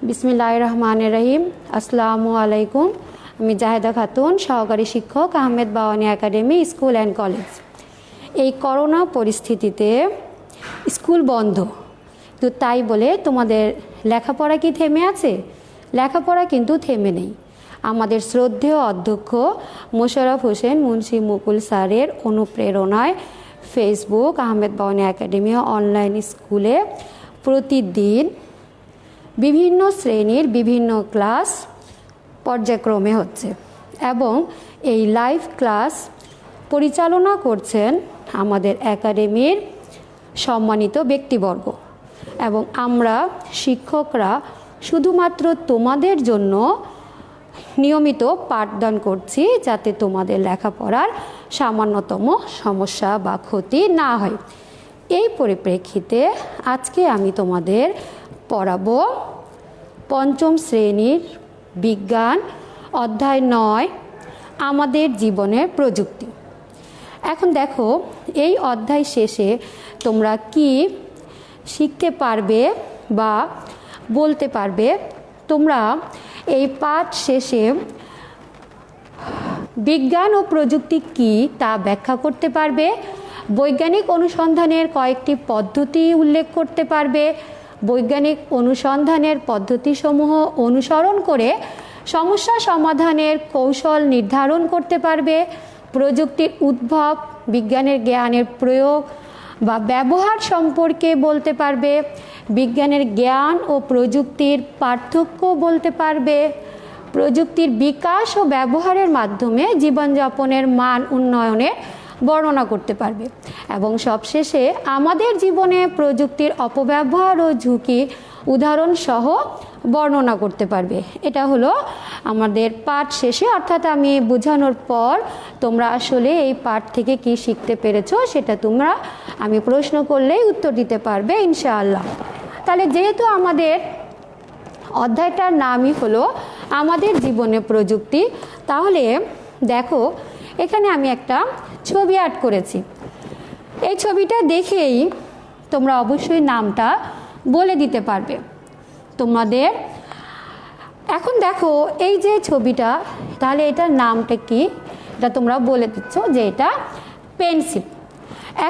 বিসমিল্লাহির রহমানির রহিম। আসসালামু আলাইকুম। আমি জাহেদা খাতুন, সহকারী শিক্ষক, Ahmed Bawani academy school and college. এই করোনা পরিস্থিতিতে স্কুল বন্ধ, তো তাই বলে তোমাদের লেখাপড়া কি থেমে আছে? লেখাপড়া কিন্তু থেমে নেই। আমাদের শ্রদ্ধেয় অধ্যক্ষ মোশাররফ হোসেন মুন্সি মুকুল স্যারের অনুপ্রেরণায় Facebook Ahmed Bawani academy online স্কুলে প্রতিদিন বিভিন্ন শ্রেণীর বিভিন্ন ক্লাস পর্যায়ক্রমে হচ্ছে এবং এই লাইভ ক্লাস পরিচালনা করছেন আমাদের একাডেমির সম্মানিত ব্যক্তিবর্গ এবং আমরা শিক্ষকরা শুধুমাত্র তোমাদের জন্য নিয়মিত পাঠদান করছি, যাতে তোমাদের লেখাপড়ার সামান্যতম সমস্যা বা ক্ষতি না হয়। এই পরিপ্রেক্ষিতে আজকে আমি তোমাদের পড়াবো পঞ্চম শ্রেণীর বিজ্ঞান অধ্যায় 9 আমাদের জীবনের প্রযুক্তি। এখন দেখো, এই অধ্যায় শেষে তোমরা কি শিখতে পারবে বা বলতে পারবে? তোমরা এই পাঠ শেষে বিজ্ঞান ও প্রযুক্তি কি তা ব্যাখ্যা করতে পারবে, বৈজ্ঞানিক অনুসন্ধানের কয়েকটি পদ্ধতি উল্লেখ করতে পারবে, বৈজ্ঞানিক অনুসন্ধানের পদ্ধতিসমূহ অনুসরণ করে সমস্যা সমাধানের কৌশল নির্ধারণ করতে পারবে, প্রযুক্তির উদ্ভব, বিজ্ঞানের জ্ঞানের প্রয়োগ বা ব্যবহার সম্পর্কে বলতে পারবে, বিজ্ঞানের জ্ঞান ও প্রযুক্তির পার্থক্য বলতে পারবে, প্রযুক্তির বিকাশ ও ব্যবহারের মাধ্যমে জীবনযাপনের মান উন্নয়নের বর্ণনা করতে পারবে এবং সবশেষে আমাদের জীবনে প্রযুক্তির অপব্যবহার ও ঝুঁকি উদাহরণ সহ বর্ণনা করতে পারবে। এটা হলো আমাদের পাঠ শেষে, অর্থাৎ আমি বোঝানোর পর তোমরা আসলে এই পাঠ থেকে কি শিখতে পেরেছো সেটা তোমরা আমি প্রশ্ন করলেই উত্তর দিতে পারবে ইনশাআল্লাহ। তাহলে যেহেতু আমাদের অধ্যায়টার নামই হলো আমাদের জীবনে প্রযুক্তি, তাহলে দেখো এখানে আমি একটা ছবি অ্যাড করেছি। এই ছবিটা দেখেই তোমরা অবশ্যই নামটা বলে দিতে পারবে তোমাদের। এখন দেখো এই যে ছবিটা, তাহলে এটার নামটা কি এটা তোমরা বলে দিচ্ছ যে এটা পেন্সিল।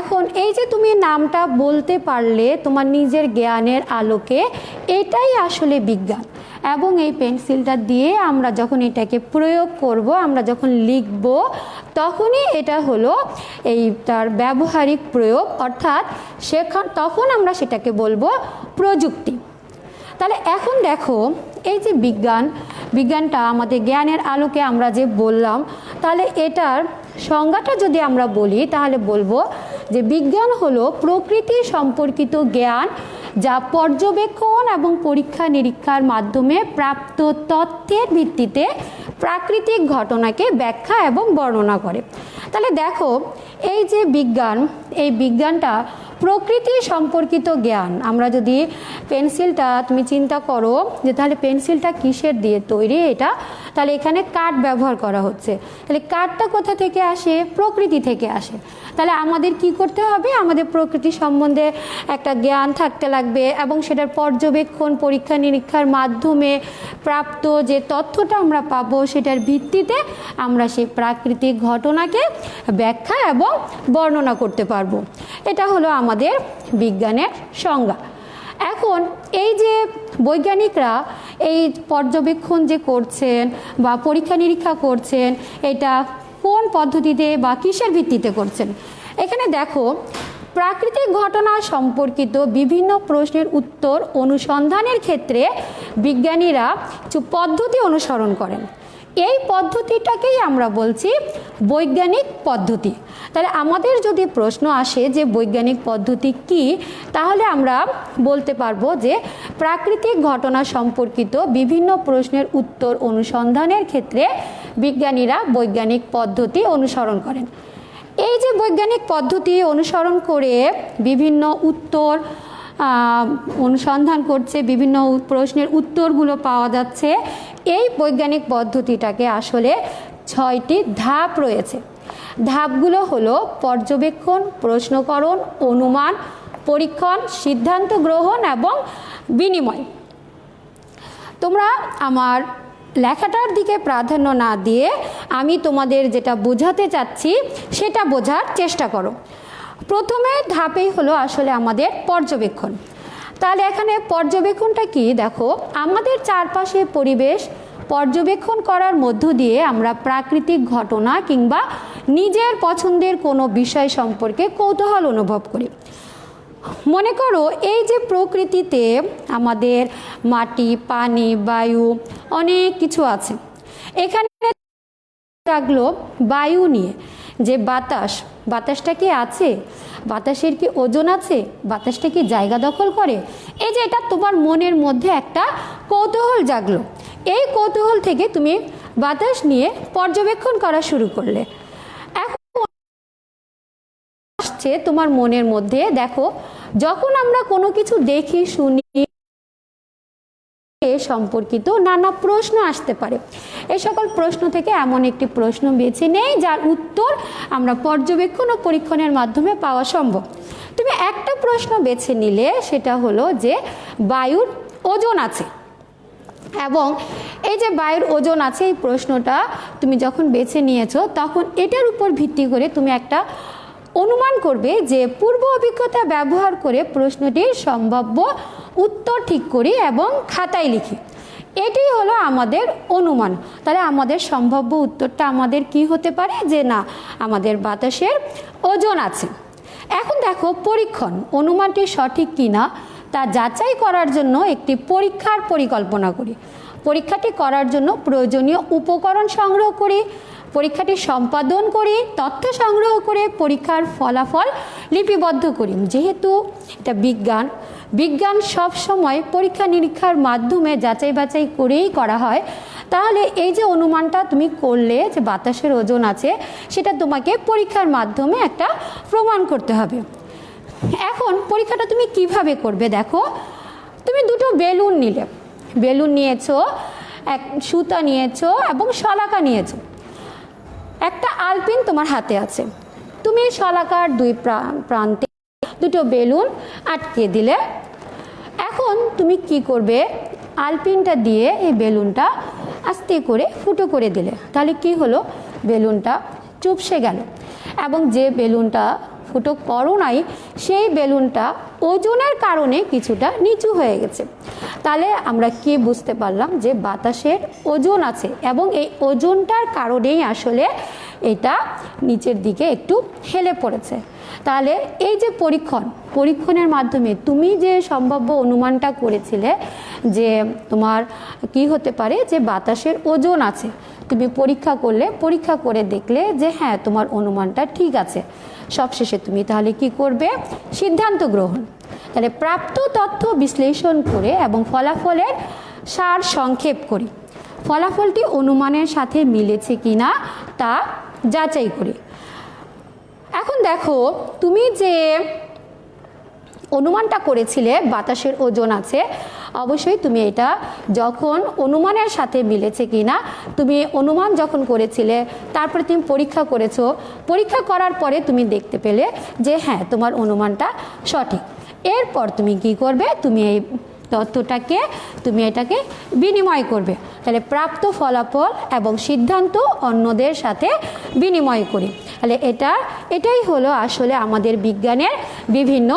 এখন এই যে তুমি নামটা বলতে পারলে তোমার নিজের জ্ঞানের আলোকে, এটাই আসলে বিজ্ঞান। এবং এই পেন্সিলটা দিয়ে আমরা যখন এটাকে প্রয়োগ করব, আমরা যখন লিখব, তখনই এটা হলো এই তার ব্যবহারিক প্রয়োগ, অর্থাৎ তখন আমরা সেটাকে বলবো প্রযুক্তি। তাহলে এখন দেখো এই যে বিজ্ঞানটা আমাদের জ্ঞানের আলোকে আমরা যে বললাম, তাহলে এটার সংজ্ঞাটা যদি আমরা বলি তাহলে বলবো যে বিজ্ঞান হলো প্রকৃতি সম্পর্কিত জ্ঞান, যা পর্যবেক্ষণ এবং পরীক্ষা নিরীক্ষার মাধ্যমে প্রাপ্ত তথ্যের ভিত্তিতে প্রাকৃতিক ঘটনাকে ব্যাখ্যা এবং বর্ণনা করে। তাহলে দেখো এই যে বিজ্ঞান, এই বিজ্ঞানটা প্রকৃতি সম্পর্কিত জ্ঞান। আমরা যদি পেন্সিলটা তুমি চিন্তা করো যে তাহলে পেন্সিলটা কিসের দিয়ে তৈরি, এটা তাহলে এখানে কাঠ ব্যবহার করা হচ্ছে। তাহলে কাঠটা কোথা থেকে আসে? প্রকৃতি থেকে আসে। তাহলে আমাদের কি করতে হবে? আমাদের প্রকৃতি সম্বন্ধে একটা জ্ঞান থাকতে লাগবে এবং সেটার পর্যবেক্ষণ পরীক্ষা নিরীক্ষার মাধ্যমে প্রাপ্ত যে তথ্যটা আমরা পাবো, সেটার ভিত্তিতে আমরা সেই প্রাকৃতিক ঘটনাকে ব্যাখ্যা এবং বর্ণনা করতে পারবো। এটা হলো আমাদের বিজ্ঞানের সংজ্ঞা। এখন এই যে বৈজ্ঞানিকরা এই পর্যবেক্ষণ যে করছেন বা পরীক্ষা নিরীক্ষা করছেন, এটা কোন পদ্ধতিতে বা কিসের ভিত্তিতে করছেন? এখানে দেখো প্রাকৃতিক ঘটনা সম্পর্কিত বিভিন্ন প্রশ্নের উত্তর অনুসন্ধানের ক্ষেত্রে বিজ্ঞানীরা কিছু পদ্ধতি অনুসরণ করেন। এই পদ্ধতিটাকেই আমরা বলছি বৈজ্ঞানিক পদ্ধতি। তাহলে আমাদের যদি প্রশ্ন আসে যে বৈজ্ঞানিক পদ্ধতি কি, তাহলে আমরা বলতে পারবো যে প্রাকৃতিক ঘটনা সম্পর্কিত বিভিন্ন প্রশ্নের উত্তর অনুসন্ধানের ক্ষেত্রে বিজ্ঞানীরা বৈজ্ঞানিক পদ্ধতি অনুসরণ করেন। এই যে বৈজ্ঞানিক পদ্ধতি অনুসরণ করে বিভিন্ন উত্তর অনুসন্ধান করছে, বিভিন্ন প্রশ্নের উত্তরগুলো পাওয়া যাচ্ছে, এই বৈজ্ঞানিক পদ্ধতিটাকে আসলে 6টি ধাপ রয়েছে। ধাপগুলো হলো পর্যবেক্ষণ, প্রশ্নকরণ, অনুমান, পরীক্ষণ, সিদ্ধান্ত গ্রহণ এবং বিনিময়। তোমরা আমার লেখাটার দিকে প্রাধান্য না দিয়ে আমি তোমাদের যেটা বোঝাতে চাচ্ছি সেটা বোঝার চেষ্টা করো। প্রথমে ধাপেই হলো আসলে আমাদের পর্যবেক্ষণ। তাহলে এখানে পর্যবেক্ষণটা কি দেখো, আমাদের চারপাশে পরিবেশ পর্যবেক্ষণ করার মধ্য দিয়ে আমরা প্রাকৃতিক ঘটনা কিংবা নিজের পছন্দের কোনো বিষয় সম্পর্কে কৌতূহল অনুভব করি। মনে করো এই যে প্রকৃতিতে আমাদের মাটি, পানি, বায়ু অনেক কিছু আছে। এখানে থাকলো বায়ু নিয়ে, যে বাতাসটা কি আছে, বাতাসের কি ওজন আছে, বাতাসটা কি জায়গা দখল করে, এই যে এটা তোমার মনের মধ্যে একটা কৌতূহল জাগলো। এই কৌতূহল থেকে তুমি বাতাস নিয়ে পর্যবেক্ষণ করা শুরু করলে। এখন আসছে তোমার মনের মধ্যে, দেখো যখন আমরা কোনো কিছু দেখি, শুনি, সম্পর্কিত নানা প্রশ্ন আসতে পারে। এই সকল প্রশ্ন থেকে এমন একটি প্রশ্ন বেছে নেই যার উত্তর আমরা পর্যবেক্ষণ ও পরীক্ষণের মাধ্যমে পাওয়া সম্ভব। তুমি একটা প্রশ্ন বেছে নিলে, সেটা হলো যে বায়ুর ওজন আছে, এবং এই যে বায়ুর ওজন আছে এই প্রশ্নটা তুমি যখন বেছে নিয়েছো, তখন এটার উপর ভিত্তি করে তুমি একটা অনুমান করবে যে পূর্ব অভিজ্ঞতা ব্যবহার করে প্রশ্নটির সম্ভাব্য উত্তর ঠিক করি এবং খাতায় লিখি। এটাই হলো আমাদের অনুমান। তাহলে আমাদের সম্ভাব্য উত্তরটা আমাদের কি হতে পারে, যে না, আমাদের বাতাসের ওজন আছে। এখন দেখো পরীক্ষণ, অনুমানটি সঠিক কিনা তা যাচাই করার জন্য একটি পরীক্ষার পরিকল্পনা করি। পরীক্ষাটি করার জন্য প্রয়োজনীয় উপকরণ সংগ্রহ করি, পরীক্ষাটি সম্পাদন করি, তথ্য সংগ্রহ করে পরীক্ষার ফলাফল লিপিবদ্ধ করি। যেহেতু এটা বিজ্ঞান সব সময় পরীক্ষা নিরীক্ষার মাধ্যমে যাচাই বাছাই করেই করা হয়, তাহলে এই যে অনুমানটা তুমি করলে যে বাতাসের ওজন আছে, সেটা তোমাকে পরীক্ষার মাধ্যমে একটা প্রমাণ করতে হবে। এখন পরীক্ষাটা তুমি কিভাবে করবে, দেখো তুমি দুটো বেলুন নিয়েছো, এক সুতা নিয়েছো এবং শলাকা নিয়েছো। একটা আলপিন তোমার হাতে আছে, তুমি শলাকার দুই প্রান্তে দুটো বেলুন আটকে দিলে। এখন তুমি কি করবে, আলপিনটা দিয়ে এই বেলুনটা আস্তে করে ফুটো করে দিলে। তাহলে কি হলো, বেলুনটা চুপসে গেল, এবং যে বেলুনটা ফুটো করো নাই সেই বেলুনটা ওজনের কারণে কিছুটা নিচু হয়ে গেছে। তাহলে আমরা কি বুঝতে পারলাম যে বাতাসের ওজন আছে, এবং এই ওজনটার কারণেই আসলে এটা নিচের দিকে একটু হেলে পড়েছে। তাহলে এই যে পরীক্ষণের মাধ্যমে তুমি যে সম্ভাব্য অনুমানটা করেছিলে যে তোমার কি হতে পারে, যে বাতাসের ওজন আছে, তুমি পরীক্ষা করে দেখলে যে হ্যাঁ তোমার অনুমানটা ঠিক আছে। সবশেষে তুমি তাহলে কি করবে, সিদ্ধান্ত গ্রহণ। তাহলে প্রাপ্ত তথ্য বিশ্লেষণ করে এবং ফলাফলের সার সংক্ষেপ করি, ফলাফলটি অনুমানের সাথে মিলেছে কিনা তা যাচাই করি। এখন দেখো তুমি যে অনুমানটা করেছিলে বাতাসের ওজন আছে, অবশ্যই তুমি এটা যখন অনুমানের সাথে মিলেছে কিনা, তুমি অনুমান যখন করেছিলে তারপরে তুমি পরীক্ষা করেছো, পরীক্ষা করার পরে তুমি দেখতে পেলে যে হ্যাঁ তোমার অনুমানটা সঠিক। এরপর তুমি কি করবে, তুমি এই তথ্যটাকে এটাকে বিনিময় করবে। তাহলে প্রাপ্ত ফলাফল এবং সিদ্ধান্ত অন্যদের সাথে বিনিময় করি। তাহলে এটাই হলো আসলে আমাদের বিজ্ঞানের বিভিন্ন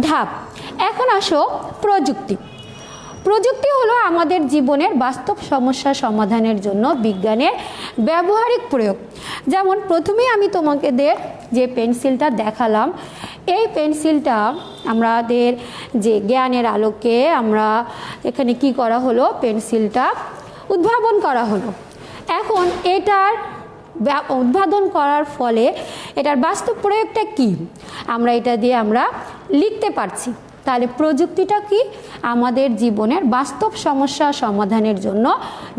ধাপ। এখন আসো প্রযুক্তি হলো আমাদের জীবনের বাস্তব সমস্যা সমাধানের জন্য বিজ্ঞানের ব্যবহারিক প্রয়োগ। যেমন প্রথমেই আমি তোমাদের যে পেন্সিলটা দেখালাম, এই পেন্সিলটা আমাদের যে জ্ঞানের আলোকে আমরা এখানে কি করা হলো, পেন্সিলটা উদ্ভাবন করা হলো। এখন এটার উদ্ভাবন করার ফলে এটার বাস্তব প্রয়োগটা কি, এটা দিয়ে আমরা লিখতে পারছি। তাহলে প্রযুক্তিটা কি, আমাদের জীবনের বাস্তব সমস্যা সমাধানের জন্য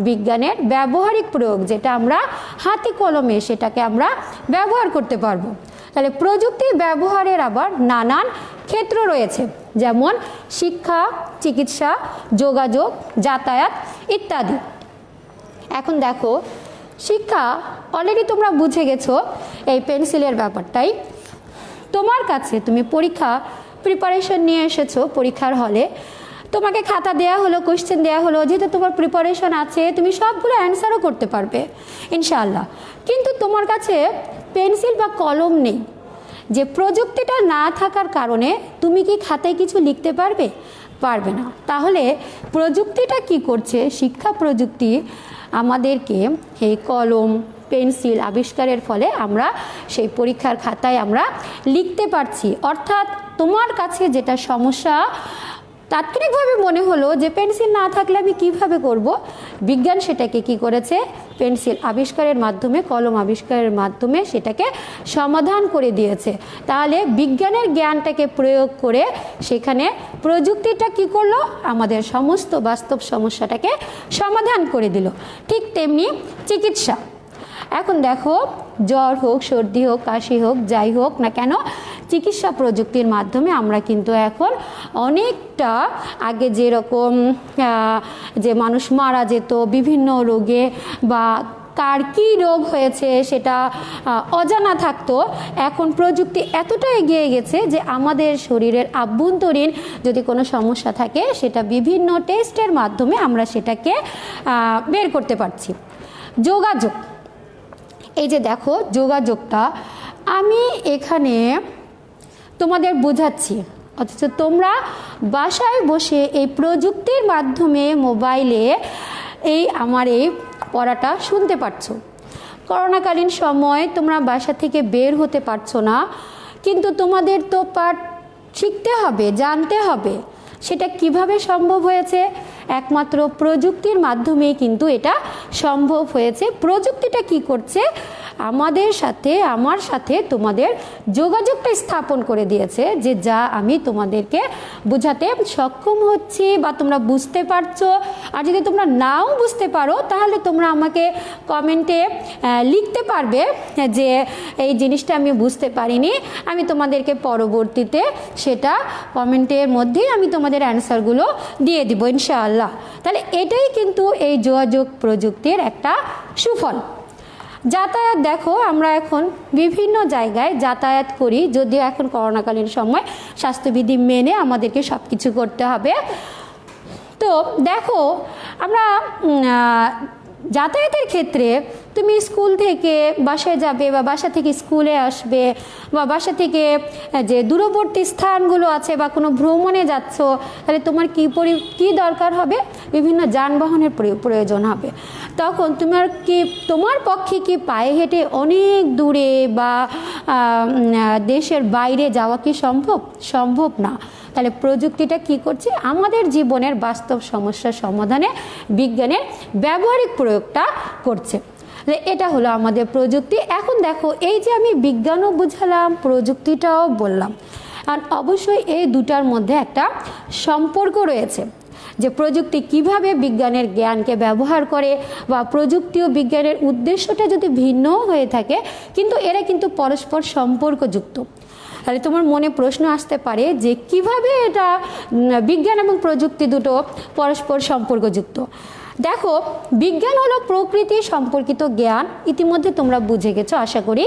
বিজ্ঞানের ব্যবহারিক প্রয়োগ, যেটা আমরা হাতে কলমে সেটাকে আমরা ব্যবহার করতে পারবো। তাহলে প্রযুক্তি ব্যবহারের আবার নানান ক্ষেত্র রয়েছে, যেমন শিক্ষা, চিকিৎসা, যোগাযোগ, যাতায়াত ইত্যাদি। এখন দেখো শিক্ষা অলরেডি তোমরা বুঝে গেছো এই পেন্সিলের ব্যাপারটাই। তোমার কাছে তুমি প্রিপারেশন নিয়ে এসেছো পরীক্ষার হলে, তোমাকে খাতা দেয়া হলো, কোশ্চেন দেয়া হলো, যেহেতু তোমার প্রিপারেশন আছে, তুমি সবগুলো অ্যান্সারও করতে পারবে ইনশাআল্লাহ। কিন্তু তোমার কাছে পেন্সিল বা কলম নেই, যে প্রযুক্তিটা না থাকার কারণে তুমি কি খাতায় কিছু লিখতে পারবে? পারবে না। তাহলে প্রযুক্তিটা কি করছে? শিক্ষা প্রযুক্তি আমাদেরকে এই কলম, পেন্সিল আবিষ্কারের ফলে আমরা সেই পরীক্ষার খাতায় আমরা লিখতে পারছি। অর্থাৎ তোমার কাছে যেটা সমস্যা তাৎক্ষণিকভাবে মনে হলো যে পেন্সিল না থাকলে আমি কিভাবে করব, বিজ্ঞান সেটাকে কি করেছে? পেন্সিল আবিষ্কারের মাধ্যমে, কলম আবিষ্কারের মাধ্যমে সেটাকে সমাধান করে দিয়েছে। তাহলে বিজ্ঞানের জ্ঞানটাকে প্রয়োগ করে সেখানে প্রযুক্তিটা কি করলো? আমাদের সমস্ত বাস্তব সমস্যাটাকে সমাধান করে দিল। ঠিক তেমনি চিকিৎসা। এখন দেখো, জ্বর হোক, সর্দি হোক, কাশি হোক, যাই হোক না কেন, চিকিৎসা প্রযুক্তির মাধ্যমে আমরা কিন্তু এখন অনেকটা, আগে যেরকম যে মানুষ মারা যেত বিভিন্ন রোগে বা কার কী রোগ হয়েছে সেটা অজানা থাকতো, এখন প্রযুক্তি এতটা এগিয়ে গেছে যে আমাদের শরীরের আভ্যন্তরীণ যদি কোনো সমস্যা থাকে সেটা বিভিন্ন টেস্টের মাধ্যমে আমরা সেটাকে বের করতে পারছি। যোগাযোগ, এই যে দেখো যোগাযোগটা আমি এখানে তোমাদের বোঝাচ্ছি, অথচ তোমরা বাসায় বসে এই প্রযুক্তির মাধ্যমে মোবাইলে আমার এই পড়াটা শুনতে পারছো। করোনাকালীন সময় তোমরা বাসা থেকে বের হতে পারছো না, কিন্তু তোমাদের তো পাঠ শিখতে হবে, জানতে হবে। সেটা কিভাবে সম্ভব হয়েছে? একমাত্র প্রযুক্তির মাধ্যমে কিন্তু এটা সম্ভব হয়েছে। প্রযুক্তিটা কি করছে? আমাদের সাথে, আমার সাথে তোমাদের যোগাযোগটা স্থাপন করে দিয়েছে, যে যা আমি তোমাদেরকে বোঝাতে সক্ষম হচ্ছি বা তোমরা বুঝতে পারছো। আর যদি তোমরা নাও বুঝতে পারো তাহলে তোমরা আমাকে কমেন্টে লিখতে পারবে যে এই জিনিসটা আমি বুঝতে পারিনি, আমি তোমাদেরকে পরবর্তীতে সেটা কমেন্টের মধ্যেই আমি তোমাদের অ্যান্সারগুলো দিয়ে দিব ইনশাআল্লাহ। তাহলে এটাই কিন্তু এই যোগাযোগ প্রযুক্তির একটা সুফল। যাতায়াত, দেখো আমরা এখন বিভিন্ন জায়গায় যাতায়াত করি, যদিও এখন করোনাকালীন সময় স্বাস্থ্যবিধি মেনে আমাদেরকে সব কিছু করতে হবে। তো দেখো আমরা যাতায়াতের ক্ষেত্রে তুমি স্কুল থেকে বাসায় যাবে বা বাসা থেকে স্কুলে আসবে বা বাসা থেকে যে দূরবর্তী স্থানগুলো আছে বা কোনো ভ্রমণে যাচ্ছ, তাহলে তোমার কি দরকার হবে? বিভিন্ন যানবাহনের প্রয়োজন হবে। তখন তোমার পক্ষে কি পায়ে হেঁটে অনেক দূরে বা দেশের বাইরে যাওয়া কি সম্ভব না। তাহলে প্রযুক্তিটা কি করছে? আমাদের জীবনের বাস্তব সমস্যার সমাধানে বিজ্ঞানের ব্যবহারিক প্রয়োগটা করছে। এটা হলো আমাদের প্রযুক্তি। এখন দেখো, এই যে আমি বিজ্ঞানও বুঝালাম, প্রযুক্তিটাও বললাম, আর অবশ্যই এই দুটার মধ্যে একটা সম্পর্ক রয়েছে, যে প্রযুক্তি কিভাবে বিজ্ঞানের জ্ঞানকে ব্যবহার করে বা প্রযুক্তি ও বিজ্ঞানের উদ্দেশ্যটা যদি ভিন্ন হয়ে থাকে, কিন্তু এরা কিন্তু পরস্পর সম্পর্কযুক্ত। তাহলে তোমার মনে প্রশ্ন আসতে পারে যে কিভাবে এটা বিজ্ঞান এবং প্রযুক্তি দুটো পরস্পর সম্পর্কযুক্ত। দেখো, বিজ্ঞান হলো প্রকৃতি সম্পর্কিত জ্ঞান, ইতিমধ্যে তোমরা বুঝে গেছো আশা করি।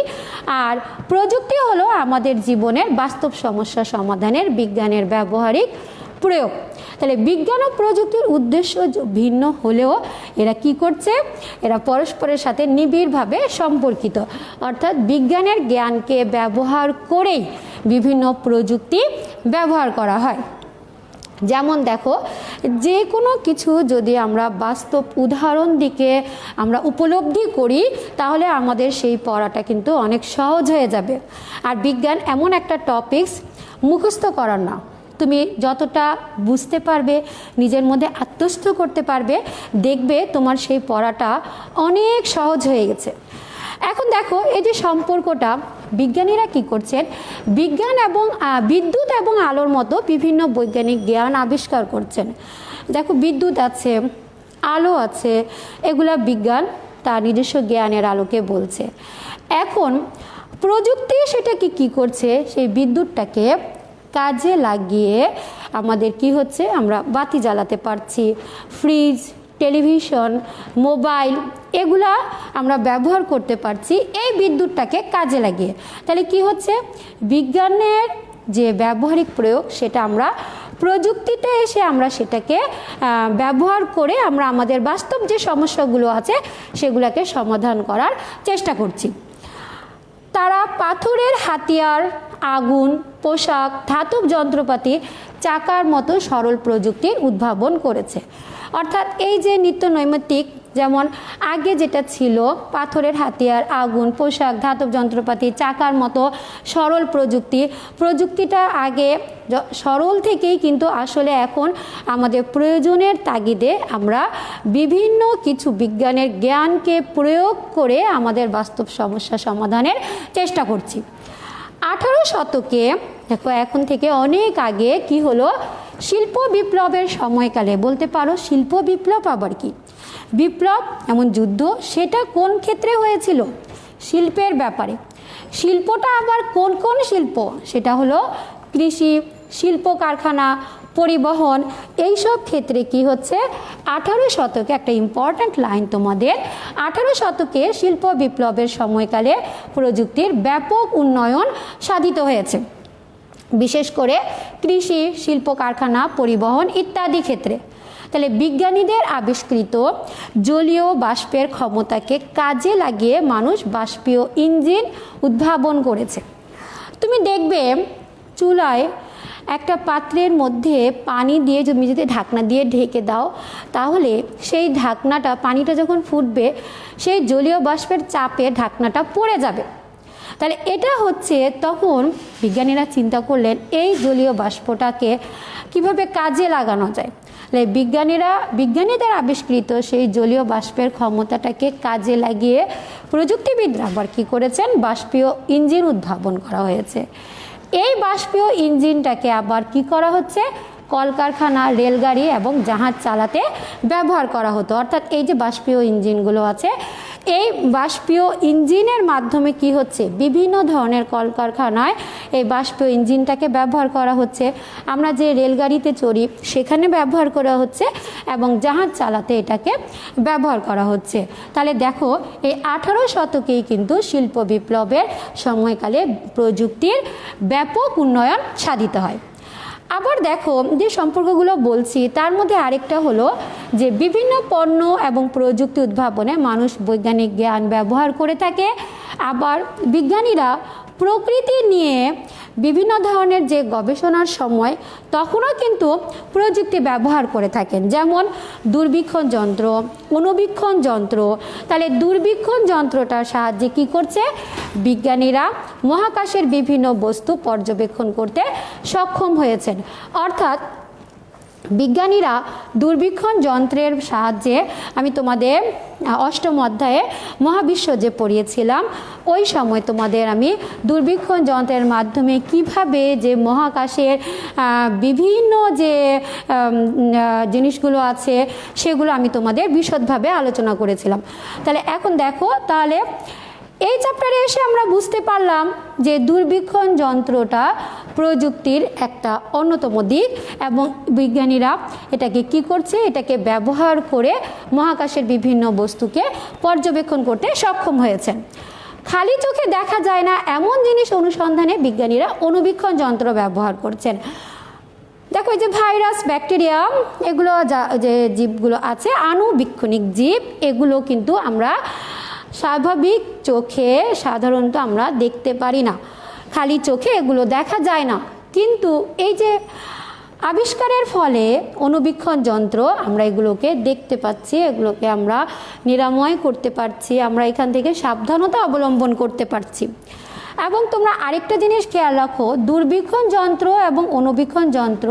আর প্রযুক্তি হলো আমাদের জীবনের বাস্তব সমস্যা সমাধানের বিজ্ঞানের ব্যবহারিক প্রয়োগ। তাহলে বিজ্ঞান ও প্রযুক্তির উদ্দেশ্য ভিন্ন হলেও এরা কি করছে? এরা পরস্পরের সাথে নিবিড়ভাবে সম্পর্কিত। অর্থাৎ বিজ্ঞানের জ্ঞানকে ব্যবহার করেই বিভিন্ন প্রযুক্তি ব্যবহার করা হয়। যেমন দেখো, যে কোনো কিছু যদি আমরা বাস্তব উদাহরণ দিকে আমরা উপলব্ধি করি, তাহলে আমাদের সেই পড়াটা কিন্তু অনেক সহজ হয়ে যাবে। আর বিজ্ঞান এমন একটা টপিকস মুখস্থ করার না, তুমি যতটা বুঝতে পারবে, নিজের মধ্যে আত্মস্থ করতে পারবে, দেখবে তোমার সেই পড়াটা অনেক সহজ হয়ে গেছে। এখন দেখো, এই যে সম্পর্কটা, বিজ্ঞানীরা কি করছেন? বিজ্ঞান এবং বিদ্যুৎ এবং আলোর মতো বিভিন্ন বৈজ্ঞানিক জ্ঞান আবিষ্কার করছেন। দেখো, বিদ্যুৎ আছে, আলো আছে, এগুলা বিজ্ঞান তার নিজস্ব জ্ঞানের আলোকে বলছে। এখন প্রযুক্তি সেটাকে কি করছে? সেই বিদ্যুৎটাকে কাজে লাগিয়ে আমাদের কি হচ্ছে? আমরা বাতি জ্বালাতে পারছি, ফ্রিজ, টেলিভিশন, মোবাইল, এগুলা আমরা ব্যবহার করতে পারছি এই বিদ্যুৎটাকে কাজে লাগিয়ে। তাহলে কি হচ্ছে? বিজ্ঞানের যে ব্যবহারিক প্রয়োগ সেটা আমরা প্রযুক্তিতে এসে আমরা সেটাকে ব্যবহার করে আমরা আমাদের বাস্তব যে সমস্যাগুলো আছে সেগুলোকে সমাধান করার চেষ্টা করছি। তারা পাথরের হাতিয়ার, আগুন, পোশাক, ধাতব যন্ত্রপাতি, চাকার মতো সরল প্রযুক্তির উদ্ভাবন করেছে। অর্থাৎ এই যে নিত্য নৈমিত্তিক, যেমন আগে যেটা ছিল পাথরের হাতিয়ার, আগুন, পোশাক, ধাতব যন্ত্রপাতি, চাকার মতো সরল প্রযুক্তিটা আগে সরল থেকেই কিন্তু আসলে এখন আমাদের প্রয়োজনের তাগিদে আমরা বিভিন্ন কিছু বিজ্ঞানের জ্ঞানকে প্রয়োগ করে আমাদের বাস্তব সমস্যা সমাধানের চেষ্টা করছি। 18 শতকে দেখো, এখন থেকে অনেক আগে কি হলো, শিল্প বিপ্লবের সময়কালে, বলতে পারো শিল্প বিপ্লব আবার কি, বিপ্লব এমন যুদ্ধ, সেটা কোন ক্ষেত্রে হয়েছিল? শিল্পের ব্যাপারে। শিল্পটা আবার কোন কোন শিল্প? সেটা হলো কৃষি, শিল্প কারখানা, পরিবহন, এইসব ক্ষেত্রে কি হচ্ছে, 18 শতকে একটা ইম্পর্ট্যান্ট লাইন তোমাদের, 18 শতকে শিল্প বিপ্লবের সময়কালে প্রযুক্তির ব্যাপক উন্নয়ন সাধিত হয়েছে, বিশেষ করে কৃষি, শিল্প কারখানা, পরিবহন ইত্যাদি ক্ষেত্রে। তাহলে বিজ্ঞানীদের আবিষ্কৃত জলীয় বাষ্পের ক্ষমতাকে কাজে লাগিয়ে মানুষ বাষ্পীয় ইঞ্জিন উদ্ভাবন করেছে। তুমি দেখবে চুলায় একটা পাত্রের মধ্যে পানি দিয়ে তুমি যদি ঢাকনা দিয়ে ঢেকে দাও, তাহলে সেই ঢাকনাটা, পানিটা যখন ফুটবে, সেই জলীয় বাষ্পের চাপে ঢাকনাটা পড়ে যাবে। তাহলে এটা হচ্ছে, তখন বিজ্ঞানীরা চিন্তা করলেন এই জলীয় বাষ্পটাকে কিভাবে কাজে লাগানো যায়। বিজ্ঞানীদের আবিষ্কৃত সেই জলীয় বাষ্পের ক্ষমতাটাকে কাজে লাগিয়ে প্রযুক্তিবিদরা আবার কী করেছেন, বাষ্পীয় ইঞ্জিন উদ্ভাবন করা হয়েছে। এই বাষ্পীয় ইঞ্জিনটাকে আবার কি করা হচ্ছে, কলকারখানা, রেলগাড়ি এবং জাহাজ চালাতে ব্যবহার করা হতো। অর্থাৎ এই যে বাষ্পীয় ইঞ্জিনগুলো আছে, এই বাষ্পীয় ইঞ্জিনের মাধ্যমে কি হচ্ছে, বিভিন্ন ধরনের কলকারখানায় এই বাষ্পীয় ইঞ্জিনটাকে ব্যবহার করা হচ্ছে। আমরা যে রেলগাড়িতে চড়ি সেখানে ব্যবহার করা হচ্ছে এবং জাহাজ চালাতে এটাকে ব্যবহার করা হচ্ছে। তাহলে দেখো, এই 18 শতকেই কিন্তু শিল্প বিপ্লবের সময়কালে প্রযুক্তির ব্যাপক উন্নয়ন সাধিত হয়। আবার দেখো, যে সম্পর্কগুলো বলছি তার মধ্যে আরেকটা হলো যে বিভিন্ন পণ্য এবং প্রযুক্তি উদ্ভাবনে মানুষ বৈজ্ঞানিক জ্ঞান ব্যবহার করে থাকে। আবার বিজ্ঞানীরা প্রকৃতি নিয়ে বিভিন্ন ধরনের যে গবেষণার সময় তখনও কিন্তু প্রযুক্তি ব্যবহার করে থাকেন, যেমন দূরবীক্ষণ যন্ত্র, অণুবীক্ষণ যন্ত্র। তাহলে দূরবীক্ষণ যন্ত্রটার সাহায্যে কি করছে, বিজ্ঞানীরা মহাকাশের বিভিন্ন বস্তু পর্যবেক্ষণ করতে সক্ষম হয়েছেন। অর্থাৎ বিজ্ঞানীরা দূরবীক্ষণ যন্ত্রের সাহায্যে, আমি তোমাদের 8ম অধ্যায়ে মহাবিশ্ব যে পড়িয়েছিলাম, ওই সময় তোমাদের আমি দূরবীক্ষণ যন্ত্রের মাধ্যমে কিভাবে যে মহাকাশের বিভিন্ন যে জিনিসগুলো আছে সেগুলো আমি তোমাদের বিশদভাবে আলোচনা করেছিলাম। তাহলে এখন দেখো, তাহলে এই চ্যাপ্টারে এসে আমরা বুঝতে পারলাম যে দূরবীক্ষণ যন্ত্রটা প্রযুক্তির একটা অন্যতম দিক এবং বিজ্ঞানীরা এটাকে কি করছে, এটাকে ব্যবহার করে মহাকাশের বিভিন্ন বস্তুকে পর্যবেক্ষণ করতে সক্ষম হয়েছেন। খালি চোখে দেখা যায় না এমন জিনিস অনুসন্ধানে বিজ্ঞানীরা অণুবীক্ষণ যন্ত্র ব্যবহার করছেন। দেখো, এই যে ভাইরাস, ব্যাকটেরিয়া, এগুলো যে জীবগুলো আছে, আণুবীক্ষণিক জীব, এগুলো কিন্তু আমরা স্বাভাবিক চোখে সাধারণত আমরা দেখতে পারি না, খালি চোখে এগুলো দেখা যায় না। কিন্তু এই যে আবিষ্কারের ফলে অণুবীক্ষণ যন্ত্র, আমরা এগুলোকে দেখতে পাচ্ছি, এগুলোকে আমরা নিরাময় করতে পারছি, আমরা এখান থেকে সাবধানতা অবলম্বন করতে পারছি। এবং তোমরা আরেকটা জিনিস খেয়াল রাখো, দূরবীক্ষণ যন্ত্র এবং অণুবীক্ষণ যন্ত্র,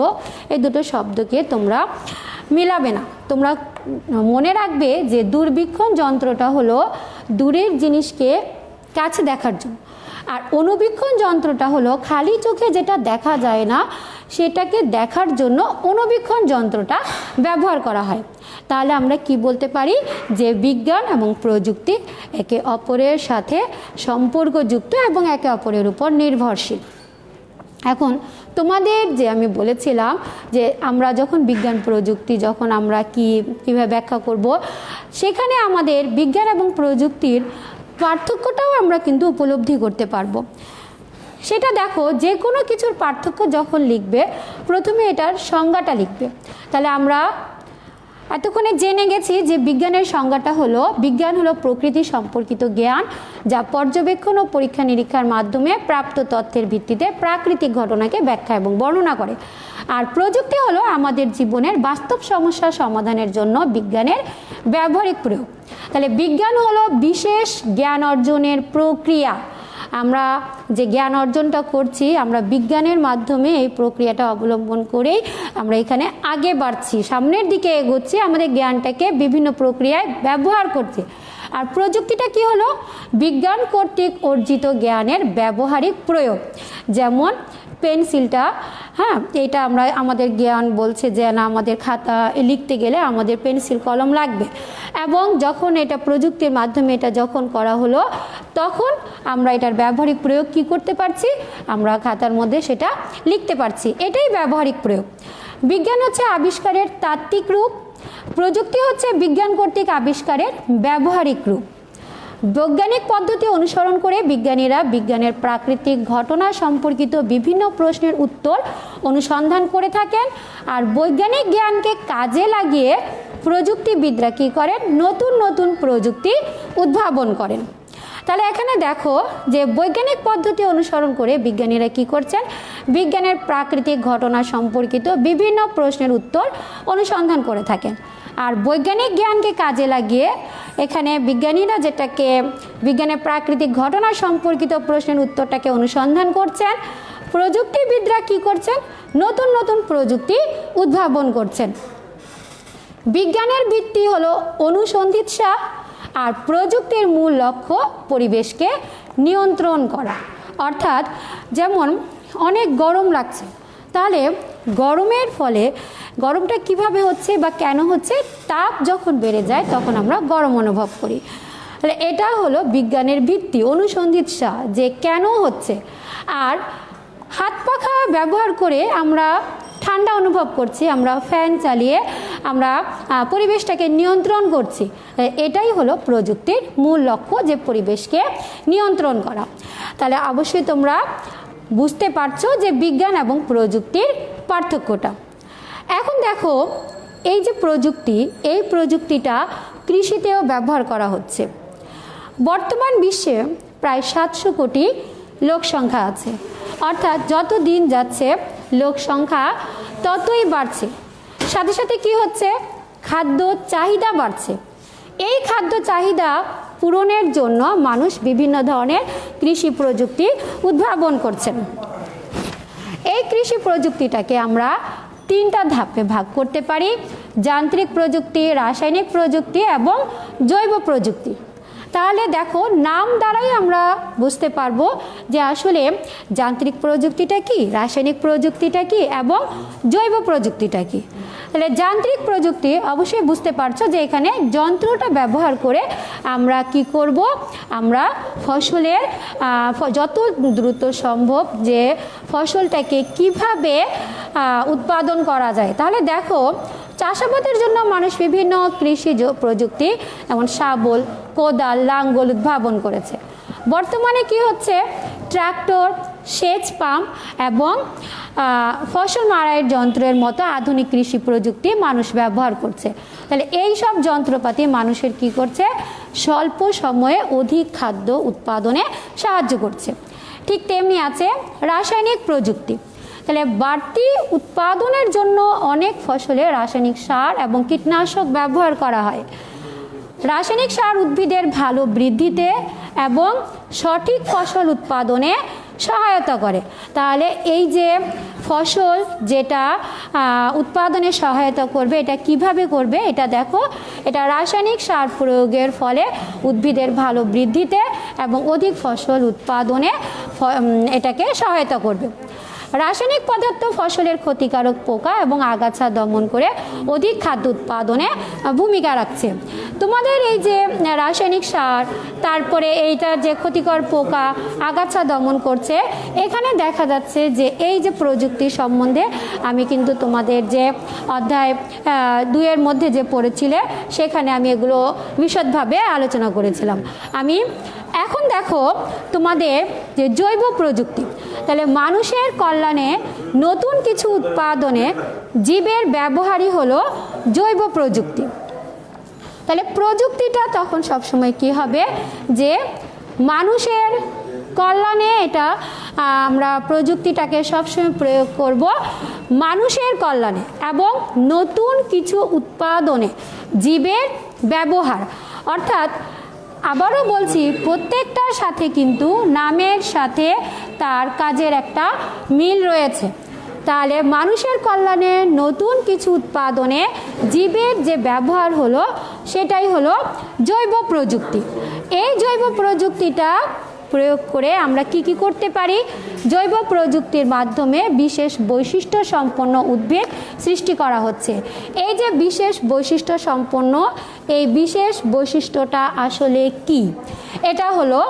এই দুটো শব্দকে তোমরা মেলাবে না। তোমরা মনে রাখবে যে দূরবীক্ষণ যন্ত্রটা হলো দূরের জিনিসকে কাছে দেখার জন্য, আর অণুবীক্ষণ যন্ত্রটা হলো খালি চোখে যেটা দেখা যায় না সেটাকে দেখার জন্য অণুবীক্ষণ যন্ত্রটা ব্যবহার করা হয়। তাহলে আমরা কি বলতে পারি যে বিজ্ঞান এবং প্রযুক্তি একে অপরের সাথে সম্পর্কযুক্ত এবং একে অপরের উপর নির্ভরশীল। এখন তোমাদের যে আমি বলেছিলাম যে আমরা যখন বিজ্ঞান প্রযুক্তি যখন আমরা কীভাবে ব্যাখ্যা করব, সেখানে আমাদের বিজ্ঞান এবং প্রযুক্তির পার্থক্যটাও আমরা কিন্তু উপলব্ধি করতে পারবো। সেটা দেখো, যে কোনো কিছুর পার্থক্য যখন লিখবে প্রথমে এটার সংজ্ঞাটা লিখবে। তাহলে আমরা এতক্ষণে জেনে গেছি যে বিজ্ঞানের সংজ্ঞাটা হলো, বিজ্ঞান হলো প্রকৃতি সম্পর্কিত জ্ঞান যা পর্যবেক্ষণ ও পরীক্ষা নিরীক্ষার মাধ্যমে প্রাপ্ত তথ্যের ভিত্তিতে প্রাকৃতিক ঘটনাকে ব্যাখ্যা এবং বর্ণনা করে। আর প্রযুক্তি হলো আমাদের জীবনের বাস্তব সমস্যা সমাধানের জন্য বিজ্ঞানের ব্যবহারিক প্রয়োগ। তাহলে বিজ্ঞান হলো বিশেষ জ্ঞান অর্জনের প্রক্রিয়া। আমরা যে জ্ঞান অর্জনটা করছি, আমরা বিজ্ঞানের মাধ্যমে এই প্রক্রিয়াটা অবলম্বন করেই আমরা এখানে আগে বাড়ছি, সামনের দিকে এগোচ্ছি, আমাদের জ্ঞানটাকে বিভিন্ন প্রক্রিয়ায় ব্যবহার করছি। আর প্রযুক্তিটা কি হলো? বিজ্ঞান কর্তৃক অর্জিত জ্ঞানের ব্যবহারিক প্রয়োগ। যেমন পেন্সিলটা, হ্যাঁ, এটা আমরা আমাদের জ্ঞান বলছে যে না, আমাদের খাতা লিখতে গেলে আমাদের পেন্সিল কলম লাগবে, এবং যখন এটা প্রযুক্তির মাধ্যমে এটা যখন করা হলো তখন আমরা এটার ব্যবহারিক প্রয়োগ কি করতে পারছি? আমরা খাতার মধ্যে সেটা লিখতে পারছি। এটাই ব্যবহারিক প্রয়োগ। বিজ্ঞান হচ্ছে আবিষ্কারের তাত্ত্বিক রূপ, প্রযুক্তি হচ্ছে বিজ্ঞান কর্তৃক আবিষ্কারের ব্যবহারিক রূপ। বৈজ্ঞানিক পদ্ধতি অনুসরণ করে বিজ্ঞানীরা বিজ্ঞানের প্রাকৃতিক ঘটনা সম্পর্কিত বিভিন্ন প্রশ্নের উত্তর অনুসন্ধান করে থাকেন। আর বৈজ্ঞানিক জ্ঞানকে কাজে লাগিয়ে প্রযুক্তিবিদরা কী করেন? নতুন নতুন প্রযুক্তি উদ্ভাবন করেন। তাহলে এখানে দেখো যে বৈজ্ঞানিক পদ্ধতি অনুসরণ করে বিজ্ঞানীরা কি করছেন? বিজ্ঞানের প্রাকৃতিক ঘটনা সম্পর্কিত বিভিন্ন প্রশ্নের উত্তর অনুসন্ধান করে থাকেন। আর বৈজ্ঞানিক জ্ঞানকে কাজে লাগিয়ে এখানে বিজ্ঞানীরা যেটাকে বিজ্ঞানের প্রাকৃতিক ঘটনা সম্পর্কিত প্রশ্নের উত্তরটাকে অনুসন্ধান করছেন, প্রযুক্তিবিদরা কি করছেন? নতুন নতুন প্রযুক্তি উদ্ভাবন করছেন। বিজ্ঞানের ভিত্তি হলো অনুসন্ধিৎসা, আর প্রযুক্তির মূল লক্ষ্য পরিবেশকে নিয়ন্ত্রণ করা। অর্থাৎ যেমন অনেক গরম লাগছে, তাহলে গরমের ফলে গরমটা কিভাবে হচ্ছে বা কেন হচ্ছে? তাপ যখন বেড়ে যায় তখন আমরা গরম অনুভব করি। তাহলে এটা হলো বিজ্ঞানের ভিত্তি, অনুসন্ধিৎসা, যে কেন হচ্ছে। আর হাত পাখা ব্যবহার করে আমরা ঠান্ডা অনুভব করছি, আমরা ফ্যান চালিয়ে আমরা পরিবেশটাকে নিয়ন্ত্রণ করছি। এটাই হলো প্রযুক্তির মূল লক্ষ্য, যে পরিবেশকে নিয়ন্ত্রণ করা। তাহলে অবশ্যই তোমরা বুঝতে পারছো যে বিজ্ঞান এবং প্রযুক্তির পার্থক্যটা। এখন দেখো, এই যে প্রযুক্তি, এই প্রযুক্তিটা কৃষিতেও ব্যবহার করা হচ্ছে। বর্তমান বিশ্বে প্রায় 700 কোটি লোক সংখ্যা আছে, অর্থাৎ যত দিন যাচ্ছে লোক সংখ্যা ততই বাড়ছে। সাথে সাথে কি হচ্ছে? খাদ্য চাহিদা বাড়ছে। এই খাদ্য চাহিদা পূরণের জন্য মানুষ বিভিন্ন ধরনের কৃষি প্রযুক্তি উদ্ভাবন করছেন। এই কৃষি প্রযুক্তিটাকে আমরা 3টা ধাপে ভাগ করতে পারি: যান্ত্রিক প্রযুক্তি, রাসায়নিক প্রযুক্তি এবং জৈব প্রযুক্তি। তাহলে দেখো, নাম দ্বারাই আমরা বুঝতে পারবো যে আসলে যান্ত্রিক প্রযুক্তিটা কি, রাসায়নিক প্রযুক্তিটা কি এবং জৈব প্রযুক্তিটা কি। তাহলে যান্ত্রিক প্রযুক্তি অবশ্যই বুঝতে পারছো যে এখানে যন্ত্রটা ব্যবহার করে আমরা কি করব? আমরা ফসলের যত দ্রুত সম্ভব যে ফসলটাকে কিভাবে উৎপাদন করা যায়। তাহলে দেখো, চাষাবাদের জন্য মানুষ বিভিন্ন কৃষি প্রযুক্তি যেমন শাবল, কোদাল, লাঙ্গল উদ্ভাবন করেছে। বর্তমানে কি হচ্ছে? ট্রাক্টর, সেচ পাম্প এবং ফসল মাড়াইয়ের যন্ত্রের মতো আধুনিক কৃষি প্রযুক্তি মানুষ ব্যবহার করছে। তাহলে এই সব যন্ত্রপাতি মানুষের কি করছে? স্বল্প সময়ে অধিক খাদ্য উৎপাদনে সাহায্য করছে। ঠিক তেমনি আছে রাসায়নিক প্রযুক্তি। তাহলে বাড়তি উৎপাদনের জন্য অনেক ফসলে রাসায়নিক সার এবং কীটনাশক ব্যবহার করা হয়। রাসায়নিক সার উদ্ভিদের ভালো বৃদ্ধিতে এবং সঠিক ফসল উৎপাদনে সহায়তা করে। তাহলে এই যে ফসল যেটা উৎপাদনে সহায়তা করবে, এটা কিভাবে করবে? এটা দেখো, এটা রাসায়নিক সার প্রয়োগের ফলে উদ্ভিদের ভালো বৃদ্ধিতে এবং অধিক ফসল উৎপাদনে এটাকে সহায়তা করবে। রাসায়নিক পদার্থ ফসলের ক্ষতিকারক পোকা এবং আগাছা দমন করে অধিক খাদ্য উৎপাদনে ভূমিকা রাখছে। তোমাদের এই যে রাসায়নিক সার, তারপরে এইটা যে ক্ষতিকর পোকা, আগাছা দমন করছে, এখানে দেখা যাচ্ছে যে এই যে প্রযুক্তি সম্বন্ধে আমি কিন্তু তোমাদের যে অধ্যায় 2-এর মধ্যে যে পড়েছিলে সেখানে আমি এগুলো বিশদভাবে আলোচনা করেছিলাম। আমি এখন দেখো তোমাদের যে জৈব প্রযুক্তি, তাহলে মানুষের কল্যাণে নতুন কিছু উৎপাদনে জীবের ব্যবহারই হলো জৈব প্রযুক্তি। তাহলে প্রযুক্তিটা তখন সবসময় কি হবে, যে মানুষের কল্যাণে, এটা আমরা প্রযুক্তিটাকে সবসময় প্রয়োগ করব মানুষের কল্যাণে এবং নতুন কিছু উৎপাদনে জীবের ব্যবহার। অর্থাৎ আবারও বলছি, প্রত্যেকটার সাথে কিন্তু নামের সাথে তার কাজের একটা মিল রয়েছে। তাহলে মানুষের কল্যাণে নতুন কিছু উৎপাদনে জীবের যে ব্যবহার হলো সেটাই হলো জৈব প্রযুক্তি। এই জৈব প্রযুক্তিটা প্রয়োগ করে আমরা কি করতে পারি? জৈব প্রযুক্তির মাধ্যমে বিশেষ বৈশিষ্ট্য সম্পন্ন উদ্ভিদ সৃষ্টি করা হচ্ছে। এই যে বিশেষ বৈশিষ্ট্য সম্পন্ন, এই বিশেষ বৈশিষ্ট্যটা আসলে কি? এটা হলো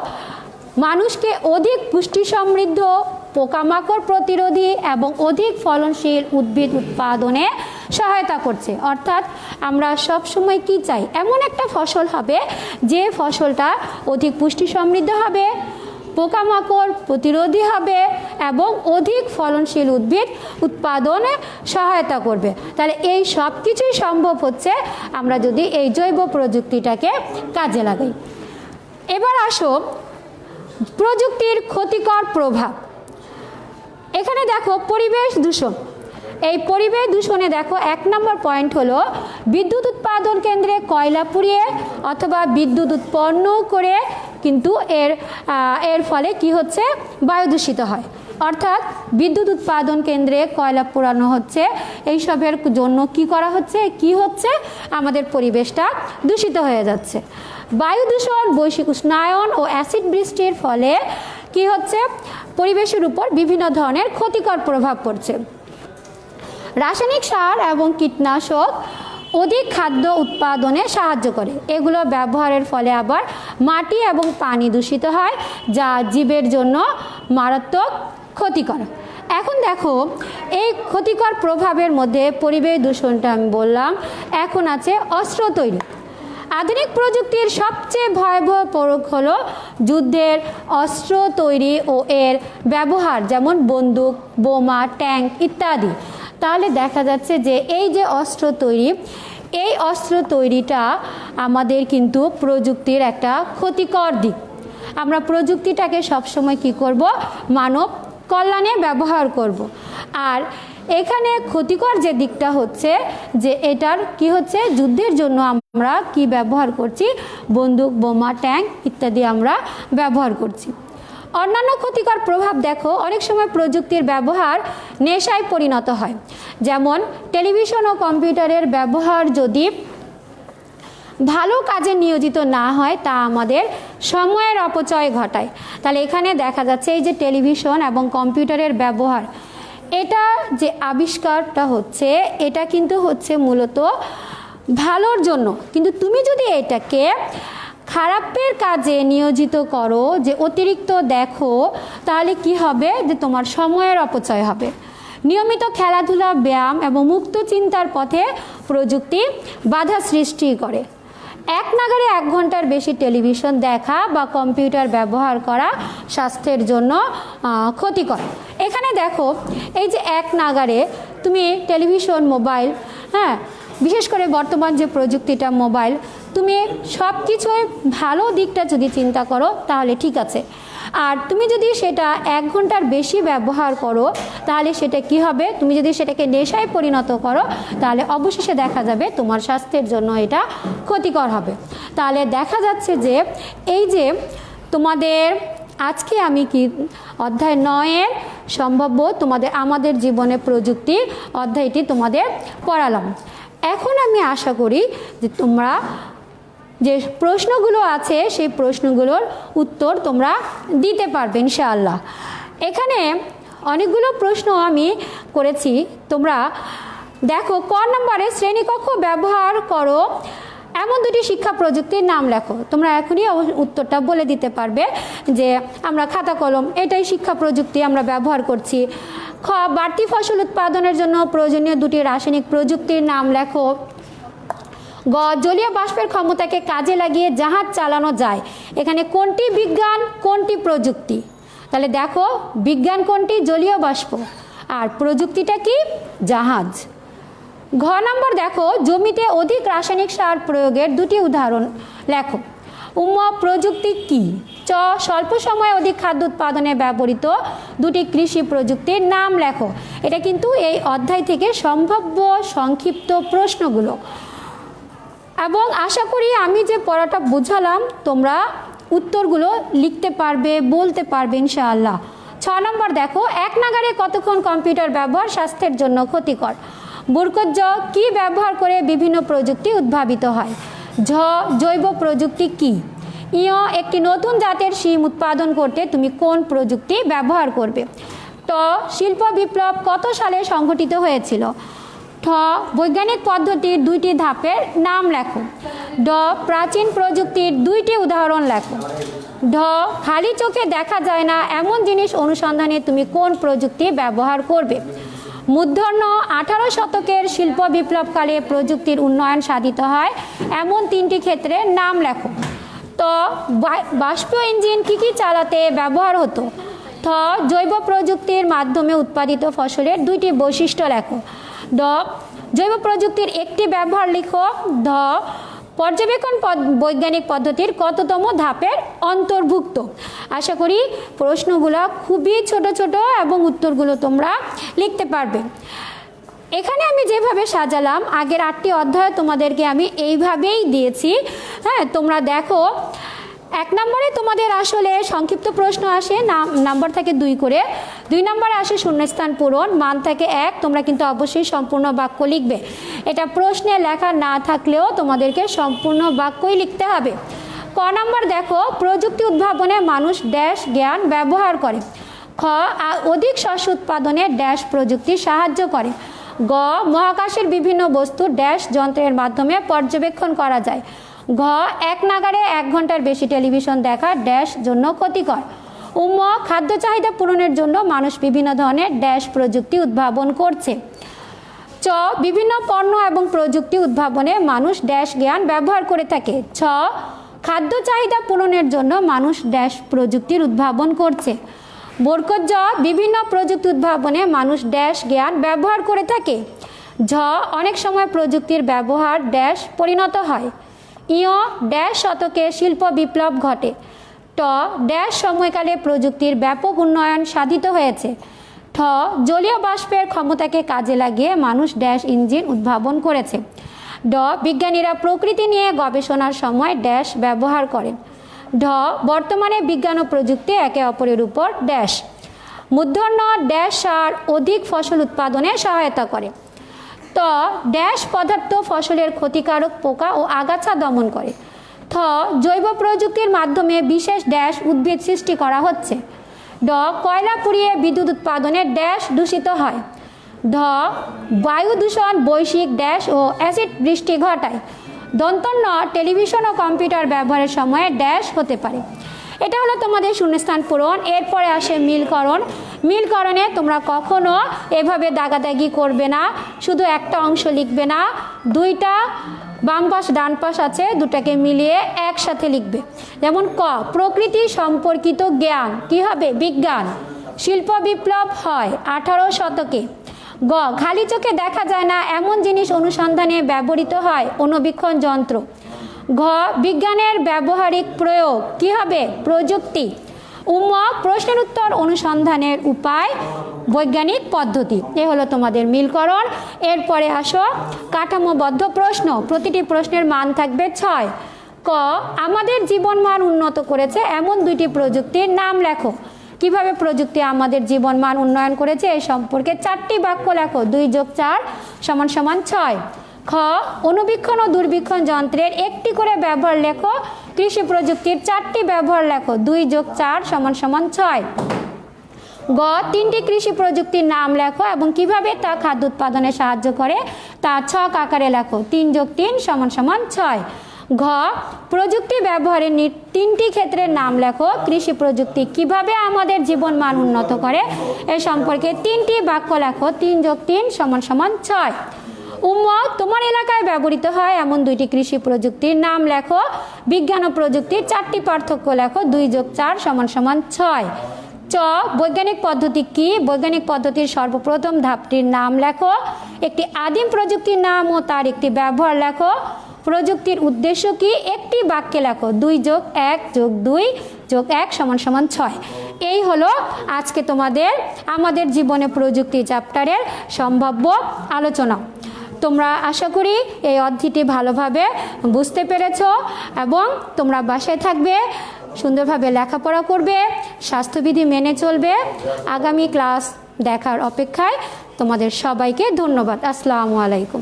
মানুষকে অধিক পুষ্টি সমৃদ্ধ, পোকামাকড় প্রতিরোধী এবং অধিক ফলনশীল উদ্ভিদ উৎপাদনে সহায়তা করছে। অর্থাৎ আমরা সব সময় কি চাই? এমন একটা ফসল হবে যে ফসলটা অধিক পুষ্টি সমৃদ্ধ হবে, পোকামাকড় প্রতিরোধী হবে এবং অধিক ফলনশীল উদ্ভিদ উৎপাদনে সহায়তা করবে। তাহলে এই সব কিছুই সম্ভব হচ্ছে আমরা যদি এই জৈব প্রযুক্তিটাকে কাজে লাগাই। এবার আসো প্রযুক্তির ক্ষতিকর প্রভাব। এখানে দেখো পরিবেশ দূষণ। এই পরিবেশ দূষণে দেখো 1 নম্বর পয়েন্ট হলো বিদ্যুৎ উৎপাদন কেন্দ্রে কয়লা পুড়িয়ে অথবা বিদ্যুৎ উৎপন্ন করে কিন্তু এর ফলে কি হচ্ছে? বায়ু দূষিত হয়। অর্থাৎ বিদ্যুৎ উৎপাদন কেন্দ্রে কয়লা পোড়ানো হচ্ছে, এইসবের জন্য কি করা হচ্ছে? কি হচ্ছে? আমাদের পরিবেশটা দূষিত হয়ে যাচ্ছে। বায়ু দূষণ, বৈশ্বিক উষ্ণায়ন ও অ্যাসিড বৃষ্টির ফলে কি হচ্ছে? পরিবেশের উপর বিভিন্ন ধরনের ক্ষতিকর প্রভাব পড়ছে। রাসায়নিক সার এবং কীটনাশক অধিক খাদ্য উৎপাদনে সাহায্য করে। এগুলো ব্যবহারের ফলে আবার মাটি এবং পানি দূষিত হয়, যা জীবের জন্য মারাত্মক ক্ষতিকর। এখন দেখো এই ক্ষতিকর প্রভাবের মধ্যে পরিবেশ দূষণটা আমি বললাম, এখন আছে অস্ত্র তৈরি। আধুনিক প্রযুক্তির সবচেয়ে ভয়াবহ প্রয়োগ হলো যুদ্ধের অস্ত্র তৈরি ও এর ব্যবহার, যেমন বন্দুক, বোমা, ট্যাঙ্ক ইত্যাদি। তাহলে দেখা যাচ্ছে যে এই যে অস্ত্র তৈরি, এই অস্ত্র তৈরিটা আমাদের কিন্তু প্রযুক্তির একটা ক্ষতিকর দিক। আমরা প্রযুক্তিটাকে সবসময় কি করব? মানব কল্যাণে ব্যবহার করব। আর এখানে ক্ষতিকর যে দিকটা হচ্ছে যে এটার কি হচ্ছে? যুদ্ধের জন্য আমরা কি ব্যবহার করছি? বন্দুক, বোমা, ট্যাঙ্ক ইত্যাদি আমরা ব্যবহার করছি। অন্যান্য ক্ষতিকর প্রভাব দেখো, অনেক সময় প্রযুক্তির ব্যবহার নেশায় পরিণত হয়। যেমন টেলিভিশন ও কম্পিউটারের ব্যবহার যদি ভালো কাজে নিয়োজিত না হয় তা আমাদের সময়ের অপচয় ঘটায়। তাহলে এখানে দেখা যাচ্ছে এই যে টেলিভিশন এবং কম্পিউটারের ব্যবহার, এটা যে আবিষ্কারটা হচ্ছে এটা কিন্তু হচ্ছে মূলত ভালোর জন্য, কিন্তু তুমি যদি এটাকে খারাপের কাজে নিয়োজিত করো, যে অতিরিক্ত দেখো, তাহলে কি হবে? যে তোমার সময়ের অপচয় হবে। নিয়মিত খেলাধুলা, ব্যায়াম এবং মুক্ত চিন্তার পথে প্রযুক্তি বাধা সৃষ্টি করে। এক নাগাড়ে 1 ঘন্টার বেশি টেলিভিশন দেখা বা কম্পিউটার ব্যবহার করা স্বাস্থ্যের জন্য ক্ষতিকর। এখানে দেখো এই যে এক নাগাড়ে তুমি টেলিভিশন, মোবাইল, হ্যাঁ, বিশেষ করে বর্তমান যে প্রযুক্তিটা মোবাইল, তুমি সব কিছুই ভালো দিকটা যদি চিন্তা করো তাহলে ঠিক আছে। আর তুমি যদি সেটা 1 ঘন্টার বেশি ব্যবহার করো তাহলে সেটা কি হবে? তুমি যদি সেটাকে নেশায় পরিণত করো তাহলে অবশেষে দেখা যাবে তোমার স্বাস্থ্যের জন্য এটা ক্ষতিকর হবে। তাহলে দেখা যাচ্ছে যে এই যে তোমাদের আজকে আমি কি অধ্যায় 9-এর সম্ভাব্য আমাদের জীবনে প্রযুক্তি অধ্যায়টি তোমাদের পড়ালাম। এখন আমি আশা করি যে তোমরা যে প্রশ্নগুলো আছে সেই প্রশ্নগুলোর উত্তর তোমরা দিতে পারবে ইনশাআল্লাহ। এখানে অনেকগুলো প্রশ্ন আমি করেছি, তোমরা দেখো। ক নম্বরে শ্রেণীকক্ষ ব্যবহার করো এমন 2টি শিক্ষা প্রযুক্তির নাম লেখো। তোমরা এখনই উত্তরটা বলে দিতে পারবে যে আমরা খাতা কলম এটাই শিক্ষা প্রযুক্তি আমরা ব্যবহার করছি। খ বাড়তি ফসল উৎপাদনের জন্য প্রয়োজনীয় 2টি রাসায়নিক প্রযুক্তির নাম লেখো। গ জলীয় বাষ্পের ক্ষমতাকে কাজে লাগিয়ে জাহাজ চালানো যায়। এখানে কোনটি বিজ্ঞান, কোনটি প্রযুক্তি? তাহলে দেখো বিজ্ঞান কোনটি? জলীয় বাষ্প। আর প্রযুক্তিটা কি? জাহাজ। ঘ নম্বর দেখো জমিতে অধিক রাসায়নিক সার প্রয়োগের দুটি উদাহরণ লেখো। প্রযুক্তি কি? চ স্বল্প সময়ে অধিক খাদ্য উৎপাদনে ব্যবহৃত দুটি কৃষি প্রযুক্তির নাম লেখো। এটা কিন্তু এই অধ্যায় থেকে সম্ভাব্য সংক্ষিপ্ত প্রশ্নগুলো, এবং আশা করি আমি যে পড়াটা বোঝালাম তোমরা উত্তরগুলো লিখতে পারবে, বলতে পারবে ইনশাআল্লাহ। 6 নম্বর দেখো এক নাগাড়ে কতক্ষণ কম্পিউটার ব্যবহার স্বাস্থ্যের জন্য ক্ষতিকর। বরকত জ কি ব্যবহার করে বিভিন্ন প্রযুক্তি উদ্ভাবিত হয়। ঝ জৈব প্রযুক্তি কি? ইয় একটি নতুন জাতের শিম উৎপাদন করতে তুমি কোন প্রযুক্তি ব্যবহার করবে। ট শিল্প বিপ্লব কত সালে সংঘটিত হয়েছিল। ঠ বৈজ্ঞানিক পদ্ধতির দুইটি ধাপের নাম লেখো। ড প্রাচীন প্রযুক্তির দুইটি উদাহরণ লেখো। ঢ খালি চোখে দেখা যায় না এমন জিনিস অনুসন্ধানে তুমি কোন প্রযুক্তি ব্যবহার করবে। মূর্ধন্য 18 শতকের শিল্প বিপ্লবকালে প্রযুক্তির উন্নয়ন সাধিত হয় এমন তিনটি ক্ষেত্রে নাম লেখো। ত বাষ্প ইঞ্জিন কি চালাতে ব্যবহার হতো। থ জৈব প্রযুক্তির মাধ্যমে উৎপাদিত ফসলের দুইটি বৈশিষ্ট্য লেখো। ড জৈব প্রযুক্তির একটি ব্যবহার লিখো। ধ পর্যবেক্ষণ বৈজ্ঞানিক পদ্ধতির কততম ধাপের অন্তর্ভুক্ত। আশা করি প্রশ্নগুলো খুবই ছোট ছোট এবং উত্তরগুলো তোমরা লিখতে পারবে। এখানে আমি যেভাবে সাজালাম আগের 8টি অধ্যায় তোমাদেরকে আমি এইভাবেই দিয়েছি। হ্যাঁ, তোমরা দেখো 1 নম্বরে তোমাদের আসলে সংক্ষিপ্ত প্রশ্ন আসে, নাম্বার থাকে 2 করে। 2 নম্বরে আসে শূন্যস্থান পূরণ, মান থাকে 1। তোমরা কিন্তু অবশ্যই সম্পূর্ণ বাক্য লিখবে। এটা প্রশ্নে লেখা না থাকলেও তোমাদেরকে সম্পূর্ণ বাক্যই লিখতে হবে। ক নম্বর দেখো প্রযুক্তি উদ্ভাবনে মানুষ ড্যাশ জ্ঞান ব্যবহার করে। খ অধিক শস্য উৎপাদনে ড্যাশ প্রযুক্তি সাহায্য করে। গ মহাকাশের বিভিন্ন বস্তু ড্যাশ যন্ত্রের মাধ্যমে পর্যবেক্ষণ করা যায়। ঘ এক নাগাড়ে 1 ঘন্টার বেশি টেলিভিশন দেখা ড্যাশ জন্য ক্ষতিকর। খাদ্য চাহিদা পূরণের জন্য মানুষ বিভিন্ন ধরনের ড্যাশ প্রযুক্তি উদ্ভাবন করছে। চ বিভিন্ন পণ্য এবং প্রযুক্তি উদ্ভাবনে মানুষ ড্যাশ জ্ঞান ব্যবহার করে থাকে। ছ খাদ্য চাহিদা পূরণের জন্য মানুষ ড্যাশ প্রযুক্তির উদ্ভাবন করছে। বরকত জ বিভিন্ন প্রযুক্তি উদ্ভাবনে মানুষ ড্যাশ জ্ঞান ব্যবহার করে থাকে। ঝ অনেক সময় প্রযুক্তির ব্যবহার ড্যাশ পরিণত হয়। ইয় ড্যাশ শতকে শিল্প বিপ্লব ঘটে। ট ড্যাশ সময়কালে প্রযুক্তির ব্যাপক উন্নয়ন সাধিত হয়েছে। ঠ জলীয় বাষ্পের ক্ষমতাকে কাজে লাগিয়ে মানুষ ড্যাশ ইঞ্জিন উদ্ভাবন করেছে। ড বিজ্ঞানীরা প্রকৃতি নিয়ে গবেষণার সময় ড্যাশ ব্যবহার করেন। ঢ বর্তমানে বিজ্ঞান ও প্রযুক্তি একে অপরের উপর ড্যাশ মূর্ধন্য ড্যাশ সার অধিক ফসল উৎপাদনে সহায়তা করে। ত ড্যাশ পদার্থ ফসলের ক্ষতিকারক পোকা ও আগাছা দমন করে। থ জৈব প্রযুক্তির মাধ্যমে বিশেষ ড্যাশ উদ্ভিদ সৃষ্টি করা হচ্ছে। ড কয়লা পুড়িয়ে বিদ্যুৎ উৎপাদনে ড্যাশ দূষিত হয়। ধ বায়ু দূষণ বৈশ্বিক ড্যাশ ও অ্যাসিড বৃষ্টি ঘটায়। দন্তন্য টেলিভিশন ও কম্পিউটার ব্যবহারের সময় ড্যাশ হতে পারে। এটা হলো তোমাদের শূন্যস্থান পূরণ। এরপরে আসে মিলকরণ। মিলকরণে তোমরা কখনো এভাবে দাগাদাগি করবে না, শুধু একটা অংশ লিখবে না, 2টা বাম পাশ ডান পাশ আছে, 2টাকে মিলিয়ে একসাথে লিখবে। যেমন ক প্রকৃতি সম্পর্কিত জ্ঞান কি হবে? বিজ্ঞান। শিল্প বিপ্লব হয় 18 শতকে। গ খালি চোখে দেখা যায় না এমন জিনিস অনুসন্ধানে ব্যবহৃত হয় অণুবীক্ষণ যন্ত্র। ঘ বিজ্ঞানের ব্যবহারিক প্রয়োগ কি হবে? প্রযুক্তি। প্রশ্নের উত্তর অনুসন্ধানের উপায় বৈজ্ঞানিক পদ্ধতি। এ হলো তোমাদের মিলকরণ। এরপরে আসো কাঠামোবদ্ধ প্রশ্ন। প্রতিটি প্রশ্নের মান থাকবে 6। ক আমাদের জীবনমান উন্নত করেছে এমন 2টি প্রযুক্তির নাম লেখো। কিভাবে প্রযুক্তি আমাদের জীবনমান উন্নয়ন করেছে এই সম্পর্কে 4টি বাক্য লেখো। 2 + 4 = 6। খ অণুবীক্ষণ ও দূরবীক্ষণ যন্ত্রের একটি করে ব্যবহার লেখো। কৃষি প্রযুক্তির 4টি ব্যবহার লেখো। 2 + 4 = 6। গ 3টি কৃষি প্রযুক্তির নাম লেখো এবং কিভাবে তা খাদ্য উৎপাদনে সাহায্য করে তা ছক আকারে লেখো। 3 + 3 = 6। ঘ প্রযুক্তি ব্যবহারের 3টি ক্ষেত্রের নাম লেখো। কৃষি প্রযুক্তি কিভাবে আমাদের জীবনমান উন্নত করে এ সম্পর্কে 3টি বাক্য লেখো। 3 + 3 = 6। তোমার এলাকায় ব্যবহৃত হয় এমন 2টি কৃষি প্রযুক্তির নাম লেখো। বিজ্ঞান ও প্রযুক্তির 4টি পার্থক্য লেখো। 2 + 4 = 6। চ চ, বৈজ্ঞানিক পদ্ধতি কি? বৈজ্ঞানিক পদ্ধতির সর্বপ্রথম ধাপটির নাম লেখো। একটি আদিম প্রযুক্তির নাম ও তার একটি ব্যবহার লেখো। প্রযুক্তির উদ্দেশ্য কি? একটি বাক্যে লেখো। 2 + 1 + 2 + 1 = 6। এই হলো আজকে তোমাদের আমাদের জীবনে প্রযুক্তি চ্যাপ্টারের সম্ভাব্য আলোচনা। তোমরা আশা করি এই অধ্যায়টি ভালোভাবে বুঝতে পেরেছো এবং তোমরা বাসায় থাকবে, সুন্দরভাবে লেখাপড়া করবে, স্বাস্থ্যবিধি মেনে চলবে। আগামী ক্লাস দেখার অপেক্ষায় তোমাদের সবাইকে ধন্যবাদ। আসসালামু আলাইকুম।